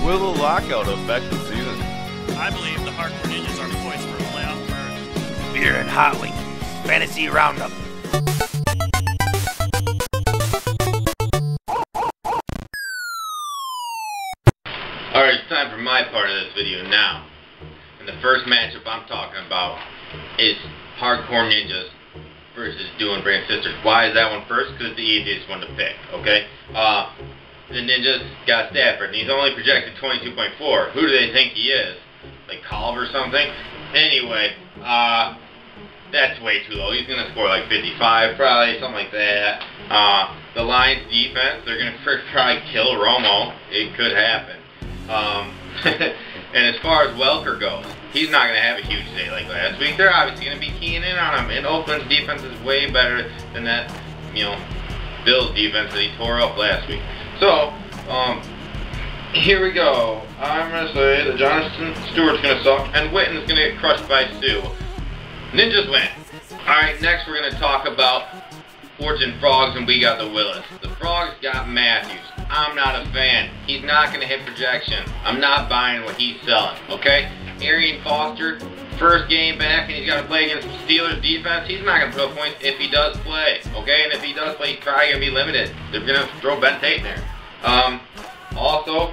Will the lockout affect the season? I believe the Hardcore Ninjas are poised for a playoff berth. Beer and Hot Wings Fantasy Roundup. Alright, it's time for my part of this video now. And the first matchup I'm talking about is Hardcore Ninjas versus Doing Brand Sisters. Why is that one first? Because it's the easiest one to pick, okay? The Ninjas got Stafford, and he's only projected 22.4. Who do they think he is? Like Colv or something? Anyway, that's way too low. He's going to score like 55 probably, something like that. The Lions defense, they're going to probably kill Romo. It could happen. And as far as Welker goes, he's not going to have a huge day like last week. They're obviously going to be keying in on him. And Oakland's defense is way better than that, Bills defense that he tore up last week. So, here we go. I'm going to say that Jonathan Stewart's going to suck, and Witten's going to get crushed by Sue. Ninjas win. Alright, next we're going to talk about Fortune Frogs, and we got the Willis. The Frogs got Matthews. I'm not a fan. He's not going to hit projection. I'm not buying what he's selling, okay? Arian Foster, first game back, and he's got to play against the Steelers defense. He's not going to put up points if he does play, okay? And if he does play, he's probably going to be limited. They're going to throw Ben Tate in there. Also,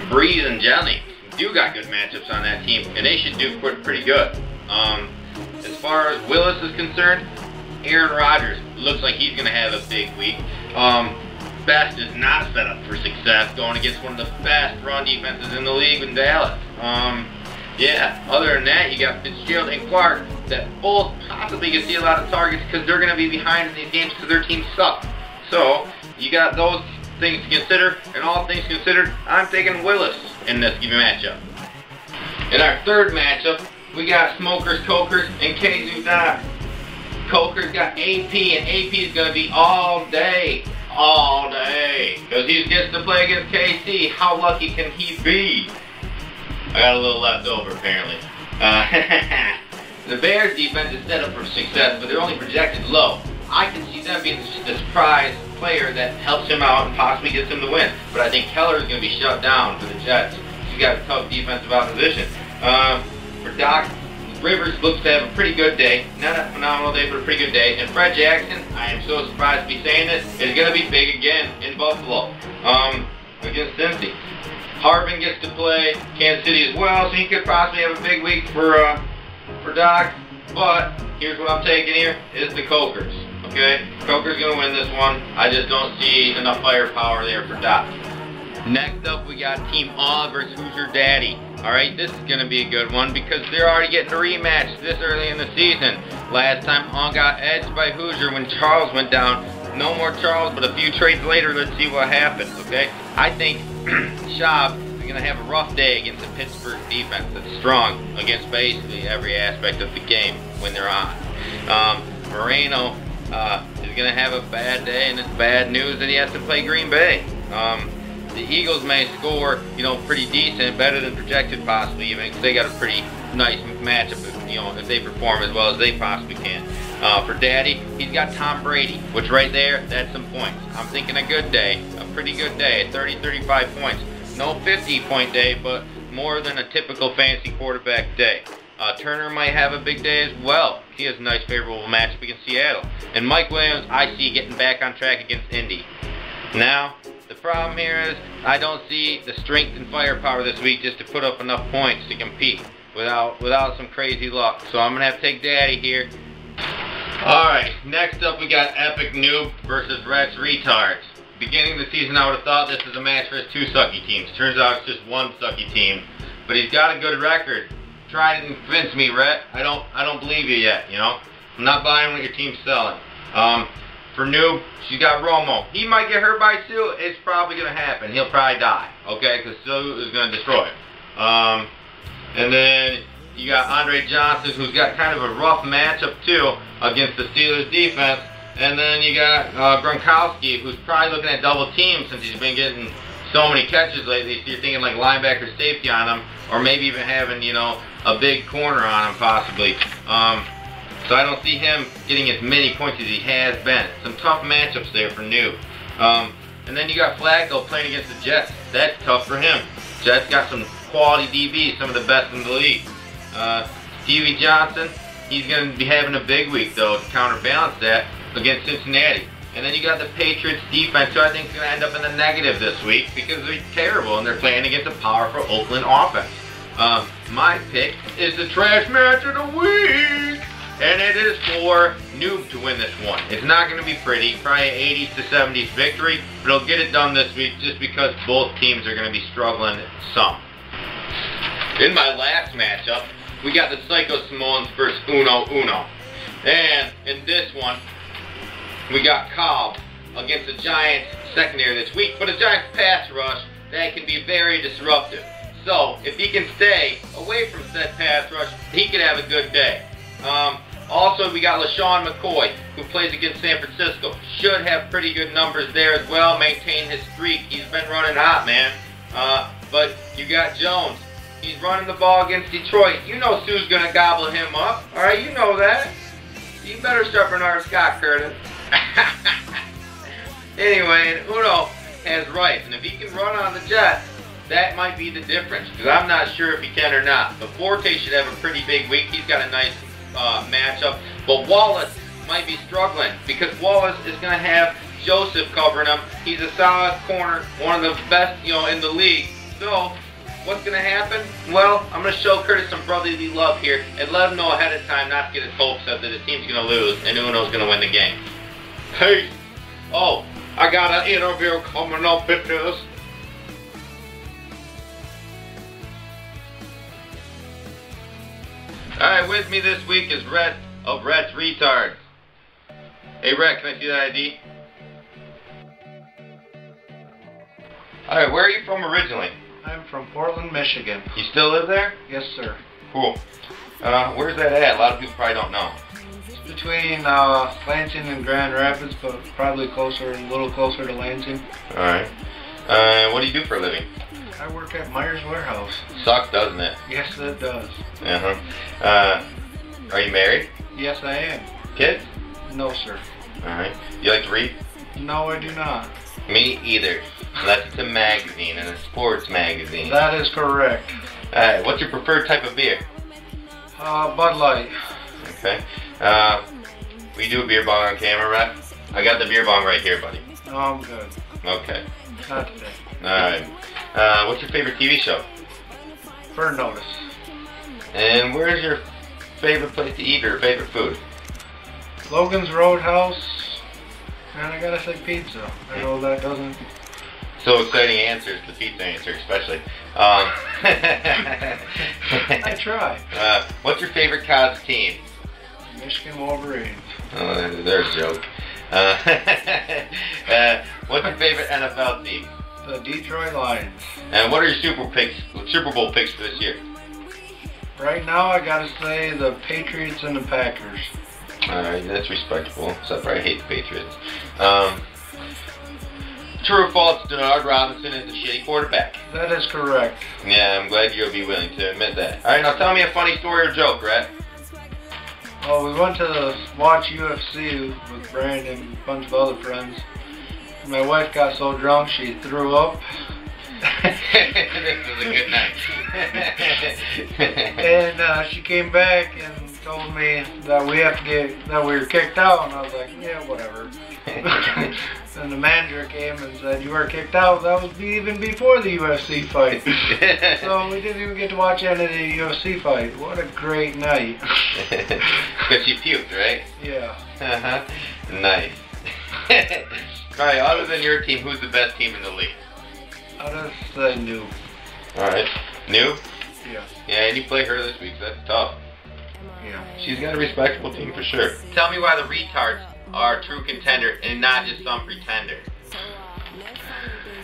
Breeze and Jennings do got good matchups on that team, and they should do pretty good. As far as Willis is concerned, Aaron Rodgers looks like he's going to have a big week. Best is not set up for success going against one of the best run defenses in the league in Dallas. Yeah, other than that, you got Fitzgerald and Clark that both possibly can see a lot of targets because they're going to be behind in these games because their teams suck. So, you got those things to consider, and all things considered, I'm taking Willis in this matchup. In our third matchup, we got Smokers, Cokers, and Kazoo Doc. Coker's got AP, and AP is going to be all day, because he gets to play against KC. How lucky can he be? I got a little left over, apparently. The Bears defense is set up for success, but they're only projected low. I can see them being the surprise player that helps him out and possibly gets him to win. But I think Keller is going to be shut down for the Jets. He's got a tough defensive opposition. For Doc, Rivers looks to have a pretty good day. Not a phenomenal day, but a pretty good day. And Fred Jackson, I am so surprised to be saying this, is going to be big again in Buffalo against Cincy. Harvin gets to play Kansas City as well, so he could possibly have a big week for Doc. But here's what I'm taking here, is the Cokers. Okay? Coker's going to win this one. I just don't see enough firepower there for Doc. Next up, we got Team On versus Hoosier Daddy. Alright, this is going to be a good one because they're already getting a rematch this early in the season. Last time, On got edged by Hoosier when Charles went down. No more Charles, but a few trades later, let's see what happens, okay? I think Schaub is going to have a rough day against the Pittsburgh defense that's strong against basically every aspect of the game when they're on. Moreno is going to have a bad day, and it's bad news that he has to play Green Bay. The Eagles may score, pretty decent, better than projected possibly even, because they got a pretty nice matchup, if they perform as well as they possibly can. For Daddy, he's got Tom Brady, which right there, that's some points. I'm thinking a good day, a pretty good day, 30-35 points. No 50-point day, but more than a typical fantasy quarterback day. Turner might have a big day as well. He has a nice favorable matchup against Seattle. And Mike Williams, I see getting back on track against Indy. Now, the problem here is I don't see the strength and firepower this week just to put up enough points to compete without some crazy luck. So I'm going to have to take Daddy here. Alright, next up we got Epic Noob versus Rhet's Retards. Beginning of the season I would have thought this was a match for his two sucky teams. Turns out it's just one sucky team. But he's got a good record. Try to convince me, Rhet. I don't believe you yet, I'm not buying what your team's selling. For Noob, she's got Romo. He might get hurt by Sue. It's probably going to happen. He'll probably die, okay, because Sue is going to destroy him. And then you got Andre Johnson, who's got kind of a rough matchup, too, against the Steelers defense. And then you got Gronkowski, who's probably looking at double teams since he's been getting so many catches lately. So you're thinking like linebacker safety on him, or maybe even having, a big corner on him, possibly. So I don't see him getting as many points as he has been. Some tough matchups there for Noob. And then you got Flacco playing against the Jets. that's tough for him. Jets got some quality DBs, some of the best in the league. Stevie Johnson, he's going to be having a big week though to counterbalance that against Cincinnati. And then you got the Patriots defense, who I think is going to end up in the negative this week because they're terrible and they're playing against a powerful Oakland offense. My pick is the trash match of the week, and it is for Noob to win this one. It's not going to be pretty, probably an 80s to 70s victory, but he'll get it done this week just because both teams are going to be struggling some. In my last matchup, we got the Psycho Samoans versus Uno. And in this one, we got Cobb against the Giants secondary this week, but a Giants pass rush that can be very disruptive. So if he can stay away from said pass rush, he could have a good day. Also, we got LaShawn McCoy, who plays against San Francisco. Should have pretty good numbers there as well, maintain his streak. He's been running hot, man. But you got Jones. He's running the ball against Detroit. You know Sue's going to gobble him up. All right, you know that. You better start Bernard Scott, Curtis. Anyway, and Uno has Rice, and if he can run on the Jets, that might be the difference, because I'm not sure if he can or not. But Forte should have a pretty big week. He's got a nice matchup. But Wallace might be struggling, because Wallace is going to have Joseph covering him. He's a solid corner, one of the best, in the league. So what's going to happen? Well, I'm going to show Curtis some brotherly love here and let him know ahead of time not to get his hopes up that the team's going to lose and Uno's going to win the game. Hey! Oh, I got an interview coming up with this. Alright, with me this week is Rhet of Rhet's Retards. Hey Rhet, can I see that ID? Alright, where are you from originally? I'm from Portland, Michigan. You still live there? Yes, sir. Cool. Where's that at? A lot of people probably don't know. It's between Lansing and Grand Rapids, but probably a little closer to Lansing. Alright. What do you do for a living? I work at Myers Warehouse. Sucks, doesn't it? Yes, it does. Are you married? Yes, I am. Kids? No, sir. Alright. You like to read? No, I do not. Me either. Unless it's a magazine and a sports magazine. That is correct. Alright, what's your preferred type of beer? Bud Light. Okay. Will you do a beer bong on camera, Rhet? I got the beer bong right here, buddy. No, I'm good. Okay. Not today. Alright. What's your favorite TV show? Burn Notice. And where's your favorite place to eat or favorite food? Logan's Roadhouse. And I gotta say pizza. I know that doesn't... So exciting answers, the pizza answer especially. I try. What's your favorite college team? Michigan Wolverines. Oh, there's a joke. What's your favorite NFL team? The Detroit Lions. And what are your Super Bowl picks for this year? Right now, I gotta say the Patriots and the Packers. Alright, that's respectable, except for I hate the Patriots. True or false, Denard Robinson is a shitty quarterback? That is correct. Yeah, I'm glad you'll be willing to admit that. Alright, now tell me a funny story or joke, Rhet. Well, we went to watch UFC with Brandon and a bunch of other friends. My wife got so drunk she threw up. This was a good night. And she came back and told me that we were kicked out, and I was like, yeah, whatever. And the manager came and said, you were kicked out. That was even before the UFC fight. So we didn't even get to watch any of the UFC fight. What a great night. Because you puked, right? Yeah. Nice. Alright, other than your team, who's the best team in the league? I'll just say New. Alright. New? Yeah. Yeah, and you play her this week, so that's tough. Yeah. She's got a respectable team for sure. Tell me why the Retards are a true contender and not just some pretender.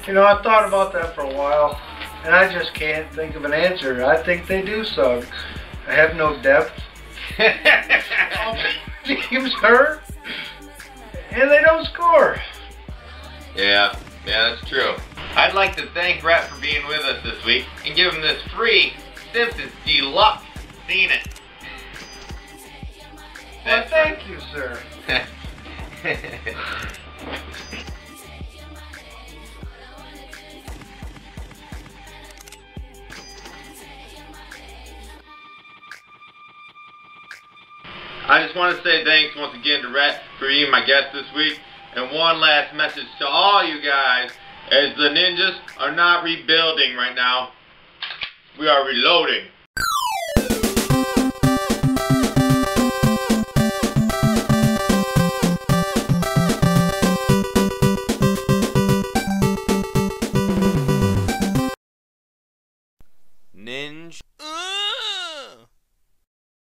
You know, I thought about that for a while, and I just can't think of an answer. I think they do suck. I have no depth. Teams hurt, and they don't score. Yeah, that's true. I'd like to thank Rhet for being with us this week and give him this free Simpsons Deluxe. Seen it. Well, thank you, sir. I just want to say thanks once again to Rhet for being my guest this week. And one last message to all you guys, as the Ninjas are not rebuilding right now. We are reloading.